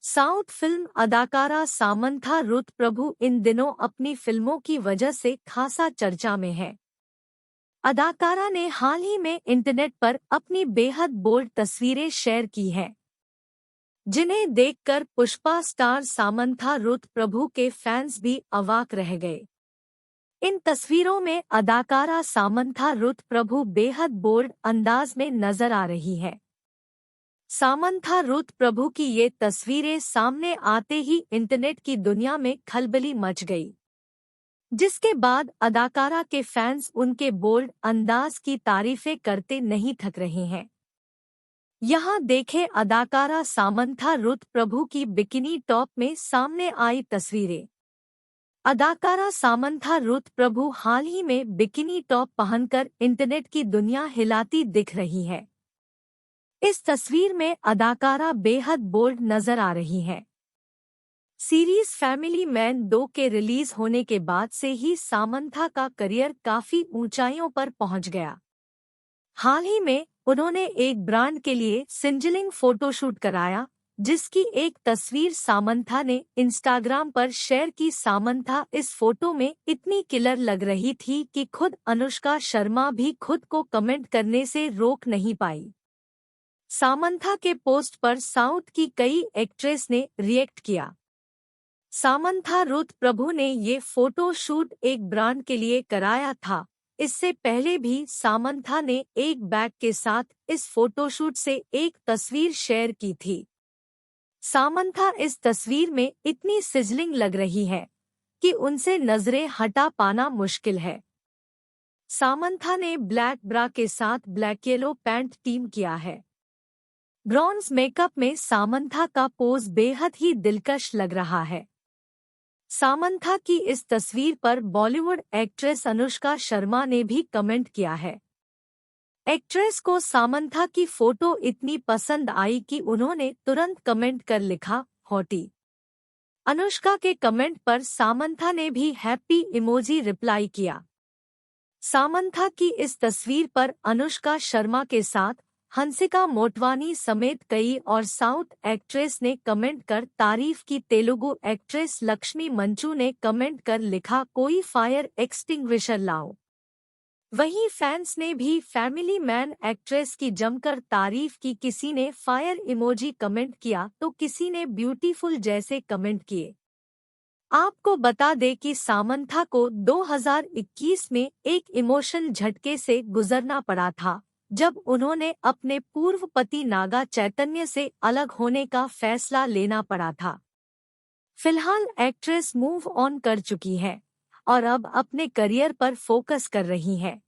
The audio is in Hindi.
साउथ फिल्म अदाकारा सामंथा रुथ प्रभु इन दिनों अपनी फिल्मों की वजह से खासा चर्चा में है। अदाकारा ने हाल ही में इंटरनेट पर अपनी बेहद बोल्ड तस्वीरें शेयर की हैं, जिन्हें देखकर पुष्पा स्टार सामंथा रुथ प्रभु के फैंस भी अवाक रह गए। इन तस्वीरों में अदाकारा सामंथा रुथ प्रभु बेहद बोल्ड अंदाज में नजर आ रही है। सामंथा रुथ प्रभु की ये तस्वीरें सामने आते ही इंटरनेट की दुनिया में खलबली मच गई, जिसके बाद अदाकारा के फैंस उनके बोल्ड अंदाज की तारीफें करते नहीं थक रहे हैं। यहाँ देखें अदाकारा सामंथा रुथ प्रभु की बिकिनी टॉप में सामने आई तस्वीरें। अदाकारा सामंथा रुथ प्रभु हाल ही में बिकिनी टॉप पहनकर इंटरनेट की दुनिया हिलाती दिख रही है। इस तस्वीर में अदाकारा बेहद बोल्ड नजर आ रही हैं। सीरीज फैमिली मैन 2 के रिलीज होने के बाद से ही सामंथा का करियर काफी ऊंचाइयों पर पहुंच गया। हाल ही में उन्होंने एक ब्रांड के लिए सिंजलिंग फोटोशूट कराया, जिसकी एक तस्वीर सामंथा ने इंस्टाग्राम पर शेयर की। सामंथा इस फोटो में इतनी किलर लग रही थी कि खुद अनुष्का शर्मा भी खुद को कमेंट करने से रोक नहीं पाई। सामंथा के पोस्ट पर साउथ की कई एक्ट्रेस ने रिएक्ट किया। सामंथा रुथ प्रभु ने ये फोटो शूट एक ब्रांड के लिए कराया था। इससे पहले भी सामंथा ने एक बैग के साथ इस फोटोशूट से एक तस्वीर शेयर की थी। सामंथा इस तस्वीर में इतनी सिजलिंग लग रही है कि उनसे नजरें हटा पाना मुश्किल है। सामंथा ने ब्लैक ब्रा के साथ ब्लैक येलो पैंट टीम किया है। ब्रॉन्ज मेकअप में सामंथा का पोज बेहद ही दिलकश लग रहा है। सामंथा की इस तस्वीर पर बॉलीवुड एक्ट्रेस अनुष्का शर्मा ने भी कमेंट किया है। एक्ट्रेस को सामंथा की फोटो इतनी पसंद आई कि उन्होंने तुरंत कमेंट कर लिखा, हॉटी। अनुष्का के कमेंट पर सामंथा ने भी हैप्पी इमोजी रिप्लाई किया। सामंथा की इस तस्वीर पर अनुष्का शर्मा के साथ हंसिका मोटवानी समेत कई और साउथ एक्ट्रेस ने कमेंट कर तारीफ की। तेलुगु एक्ट्रेस लक्ष्मी मंचू ने कमेंट कर लिखा, कोई फायर एक्सटिंग्विशर लाओ। वहीं फैंस ने भी फैमिली मैन एक्ट्रेस की जमकर तारीफ की। किसी ने फायर इमोजी कमेंट किया तो किसी ने ब्यूटीफुल जैसे कमेंट किए। आपको बता दें कि सामंथा को 2021 में एक इमोशन झटके से गुजरना पड़ा था, जब उन्होंने अपने पूर्व पति नागा चैतन्य से अलग होने का फैसला लेना पड़ा था। फिलहाल एक्ट्रेस मूव ऑन कर चुकी है और अब अपने करियर पर फोकस कर रही हैं।